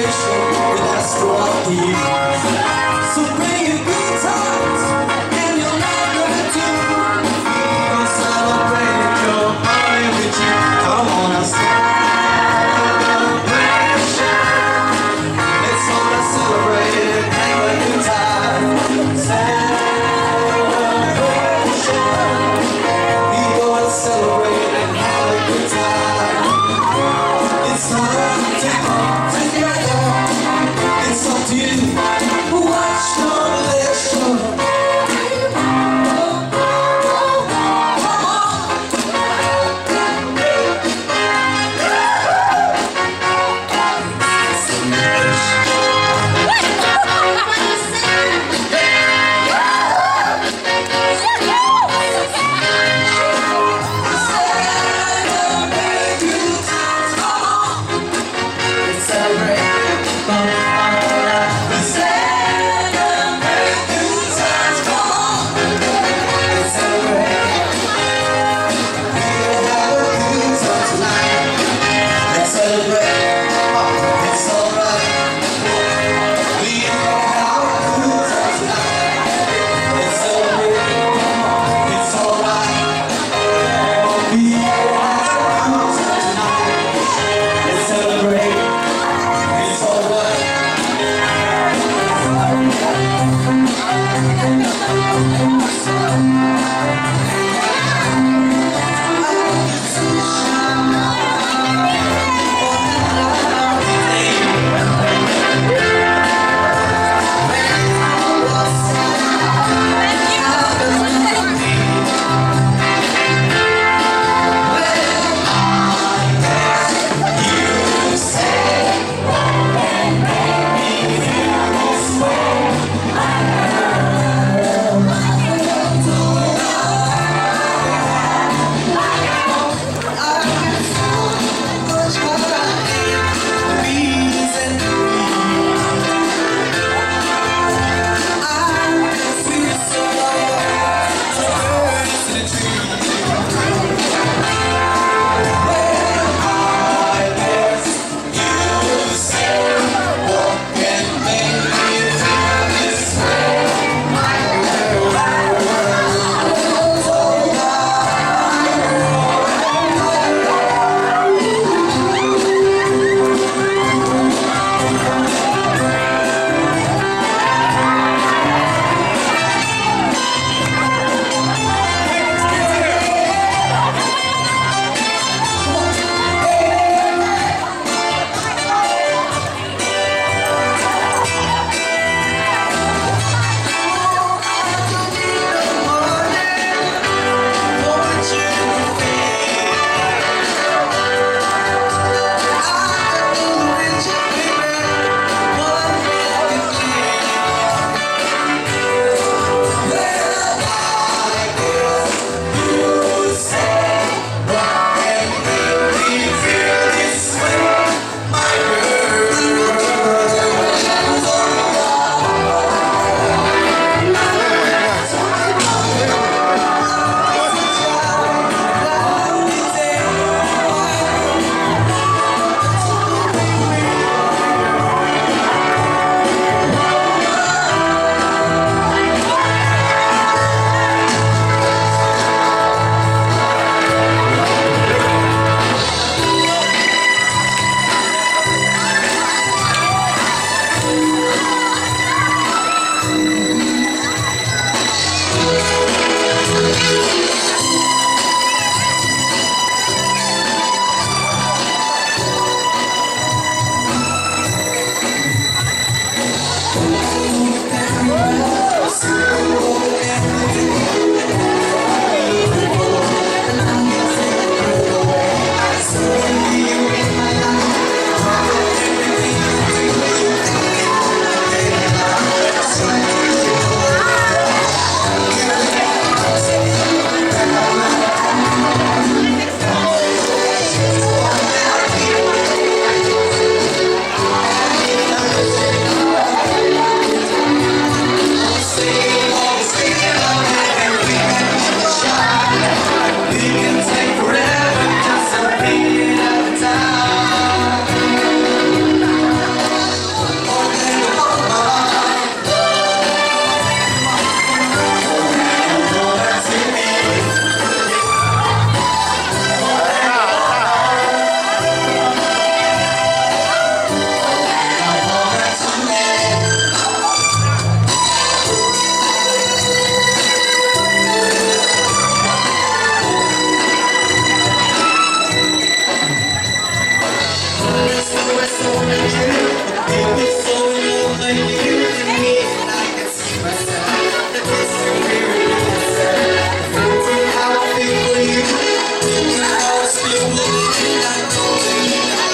celebration with us throughout the years. So bring your good times and your laughter too. We'll celebrate your party with you. Come on, I'll celebration. Let's all celebrate and have a good time. Celebration. We go and celebrate and have a good time. It's time to come together. It's up to you. Watch the show. It's so real like you and me, and I can see myself. The distant reminiscence. How I feel for you, how I feel for you, and I know that you know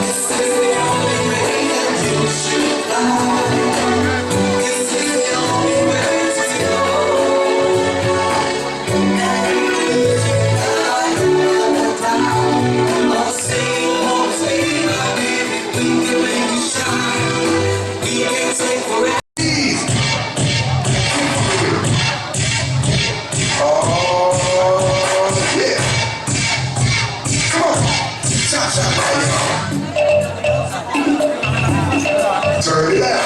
it's the only way that you should fly. This is the only way to go. I'll stay, my baby. We can make it shine. We can take forever. Oh, yeah. Come on. Cha-cha, y'all. Turn it out.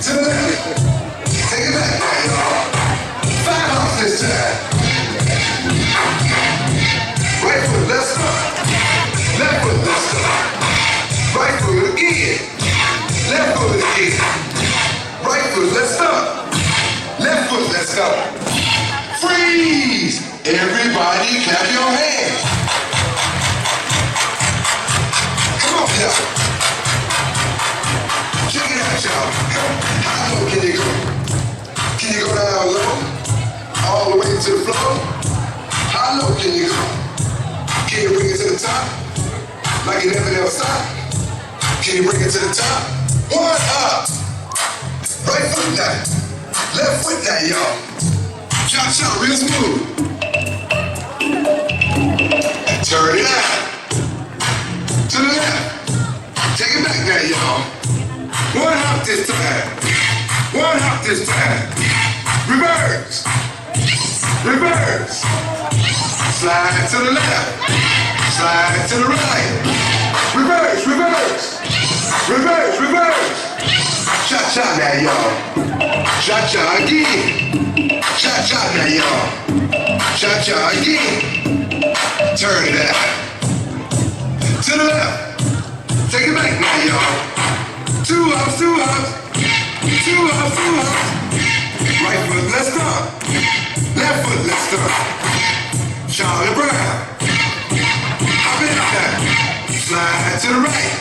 To the left. Take it back, y'all. 5 off this time. Right foot, left stop. Left foot, left stop. Right foot again. Left foot again. Right foot, left stop. Left foot, let's go. Freeze! Everybody clap your hands. Come on, y'all. Check it out, y'all. How low can you go? Can you go down low? All the way to the floor? How low can you go? Can you bring it to the top? Like you never never stop? Can you bring it to the top? 1 up. Right foot down. Left foot down, y'all. Cha-cha, real smooth. And turn it out. To the left. Take it back now, y'all. 1 hop this time. 1 hop this time. Reverse. Reverse. Slide to the left. Slide to the right. Reverse, reverse. Reverse, reverse. Cha-cha now, y'all. Cha-cha again. Cha-cha now, y'all. Cha-cha again. Turn it out. To the left. Take it back now, y'all. 2 hops, 2 hops. 2 hops, 2 hops. Right foot, let's stop. Left foot, let's stop. Charlie Brown. Hop it up now. Slide to the right.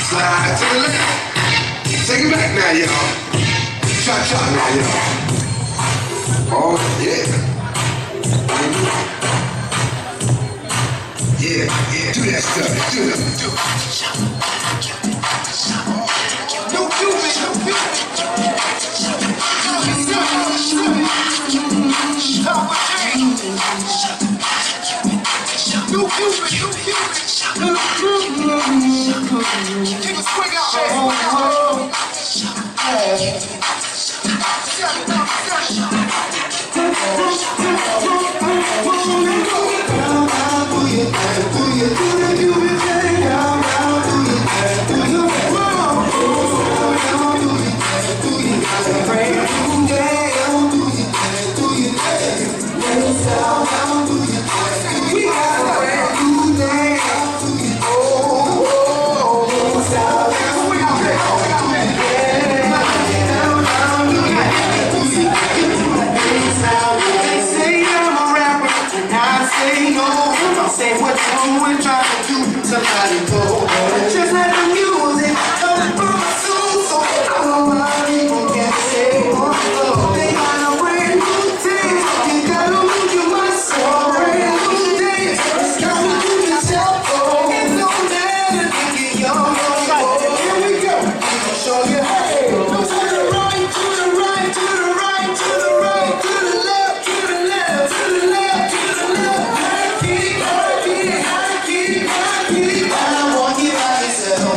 Slide to the left. Take it back now, y'all. Cha-cha now, y'all. Oh, yeah. Yeah, yeah. Do that stuff. Do it. Do it. No Cupid, no Cupid. No Cupid, no Cupid. Take a swing out. Say what you doing, trying to do somebody go. Just let the music come from my soul. So I know my people can say one love. They got a brand new day. You gotta move your muscle. Brand new day. It's time to do the tempo. It's no matter if you're young or old. Here we go. We gon' show you how. To the right, to the right, to the right, to the right, to the left, to the left, to the left, to the left. I wanna keep myself.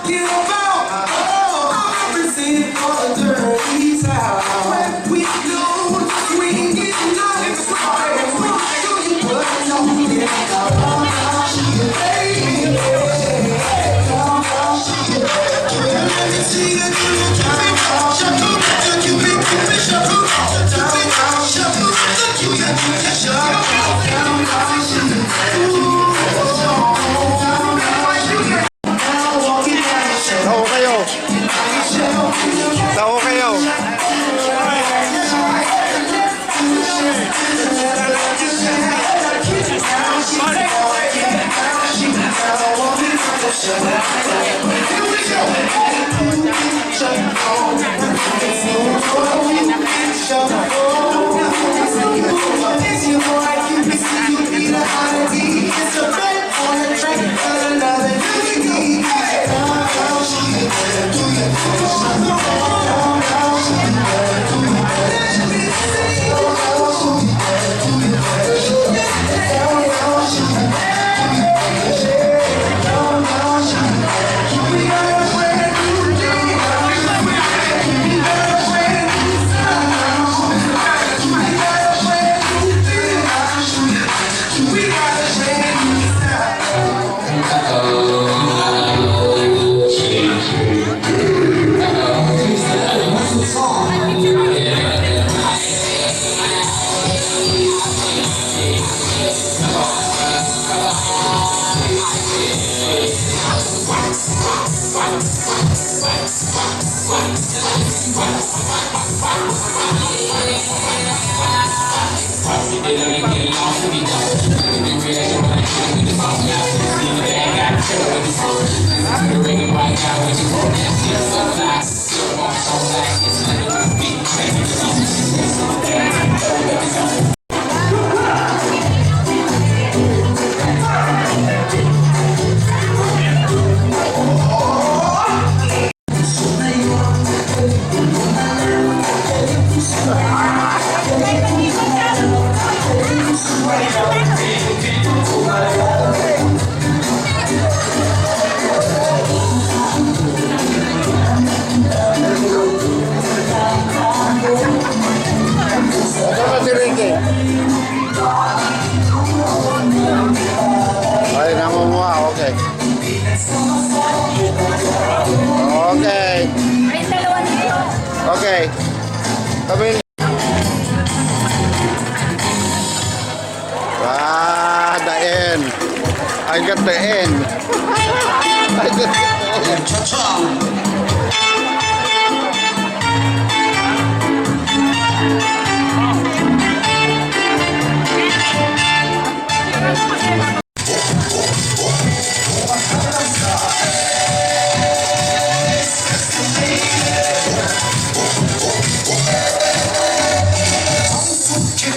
talking about. I'm representing for the dirty South. We know we ain't getting nothing. So you put it on me. Taho kayo. Taho kayo. Ay, namumuha. Okay. Okay. Ay, dalawa nito. Okay. Kami. The end. I got the end. I got the end.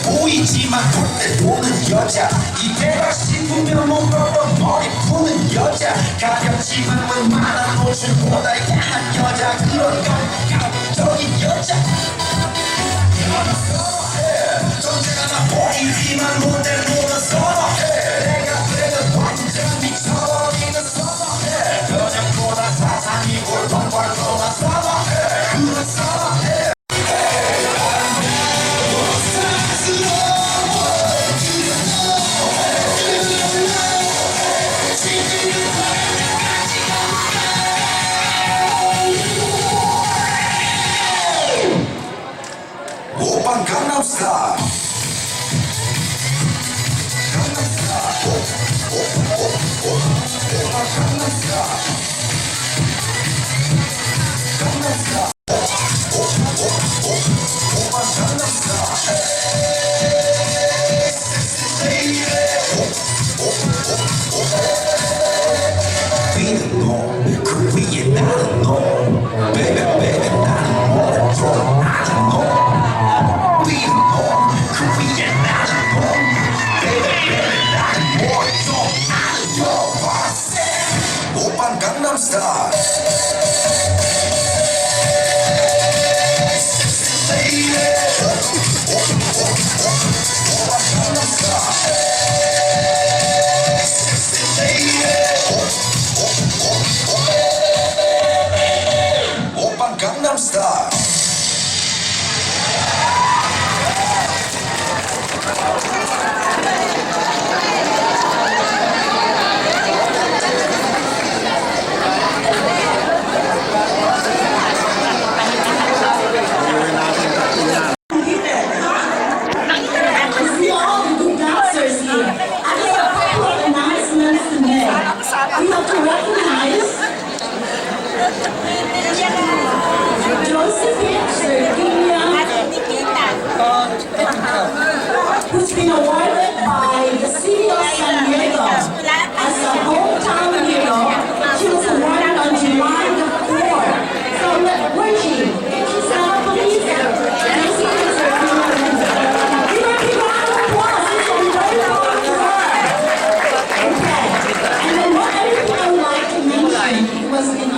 보이지만 볼때 보는 여자 이때가 싶으면 몸으로 머리 푸는 여자 가볍지만 웬만한 노출보다 야한 여자 그런 감각적인 여자 존재가 나 보이지만 모델보다 선호해 내가 되는 완전 미쳐버리는 선호해 여자보다 사상이 골방발보다 선호해 그런 선호해 오빤 강남스타일 비는 놈, 그 위에 나는 놈 Baby baby 나는 뭐래 좀 아는 놈 비는 놈, 그 위에 나는 놈 Baby baby 나는 뭐래 좀 아는 놈 오빤 강남스타일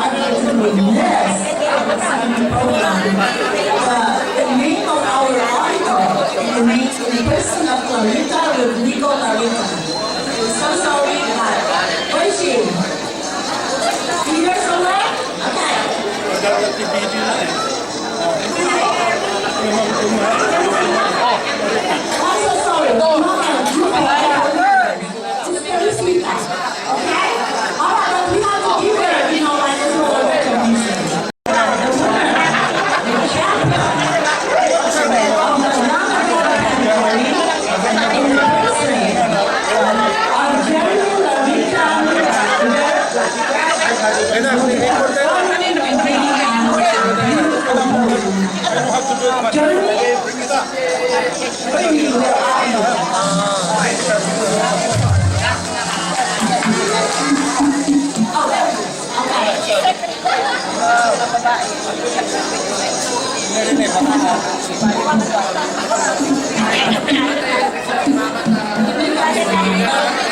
Yes. The name of our auditor, the person of Clarita with Nicolanians. So sorry, but where is she? Here somewhere? Okay. I'm so sorry. She's very sweet. Okay? Alright, but we have to give her, like a little recognition. The winner, the champion of the non-American category, in the person of Jeremy Lavita, Jeremy,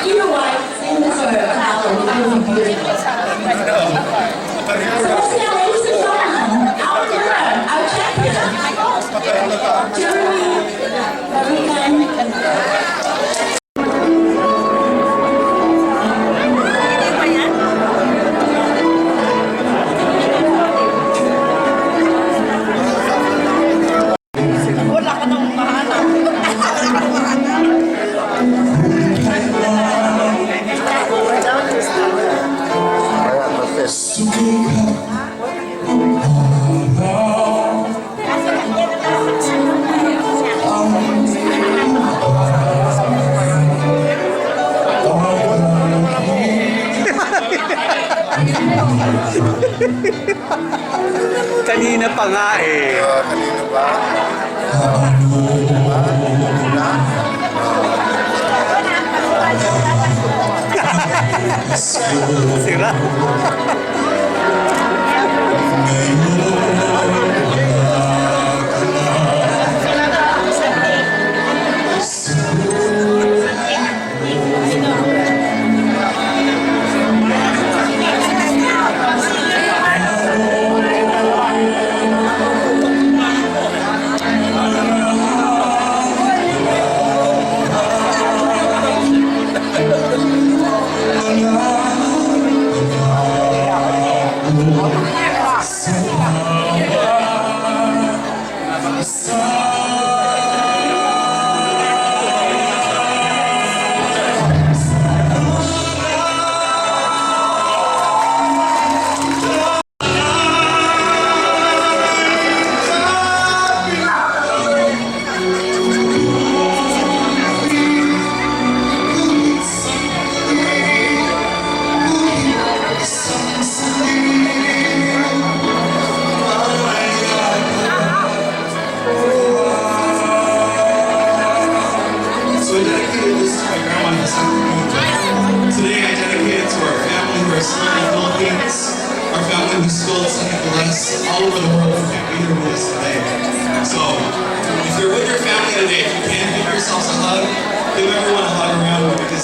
you white in the color really beautiful. So let's see how ladies and gentlemen, our winner, our champion, Jeremy Kanina pa nga eh. Kanina ba? Sira. Our family who schooled St. Nicolanians all over the world who can't be here with us today. So, if you're with your family today, if you can, give yourselves a hug. Give everyone a hug around because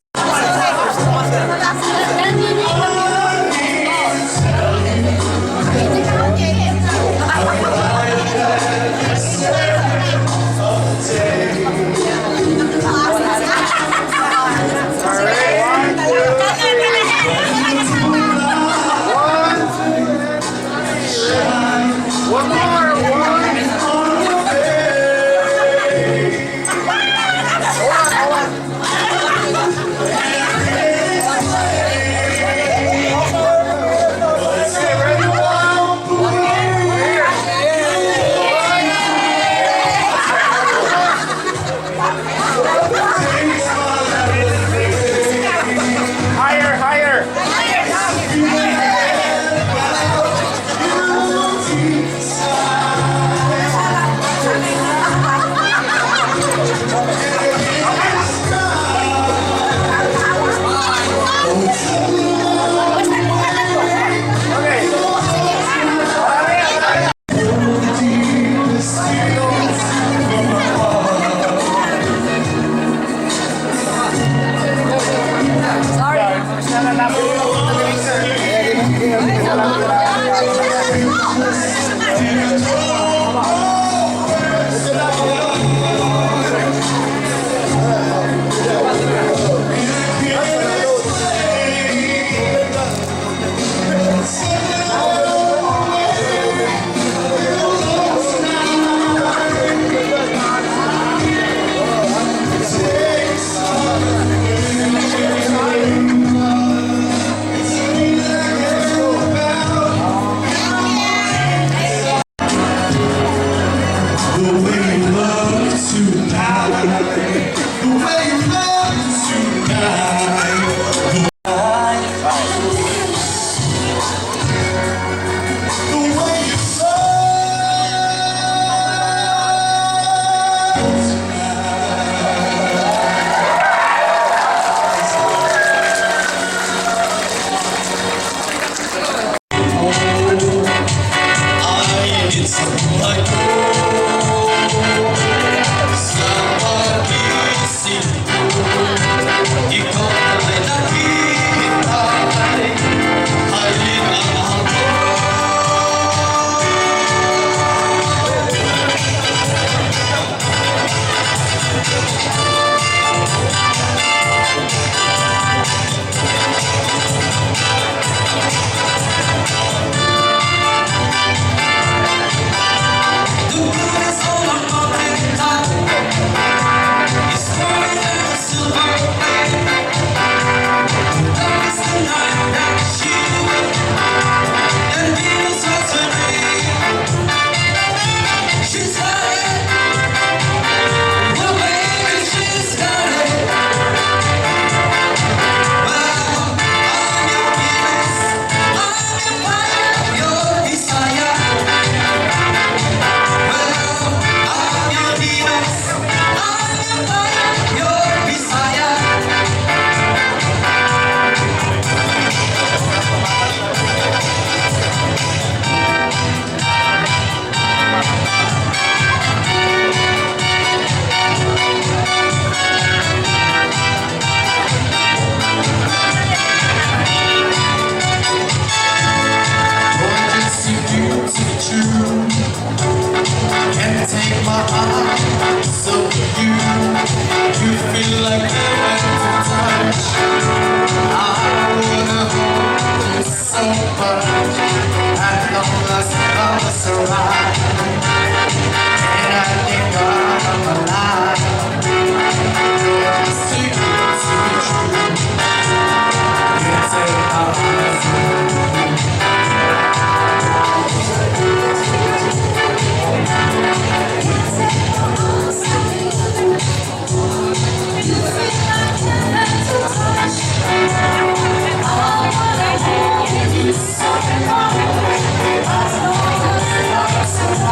So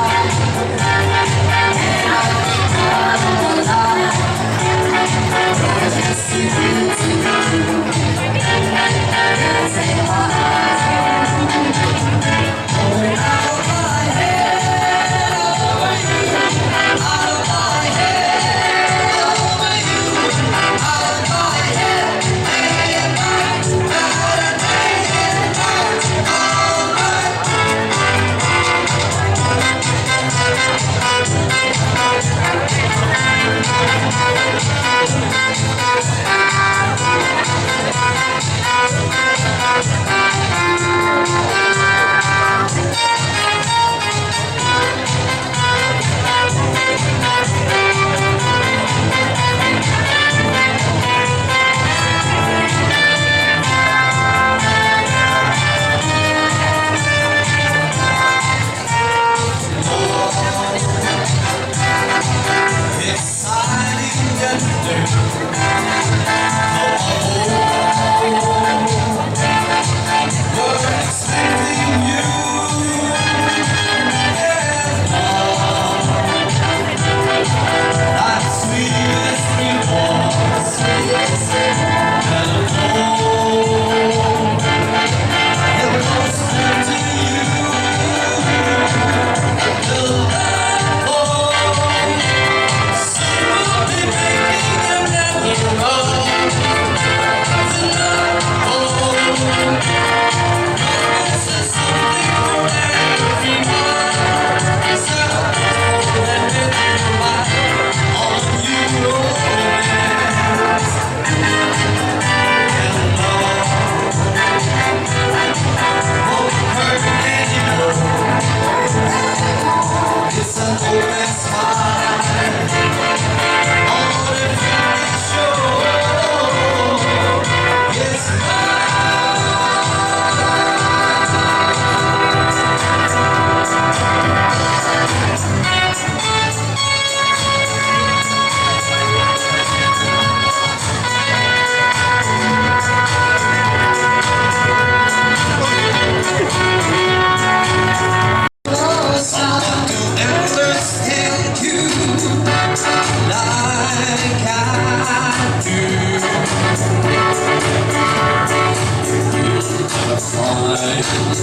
right.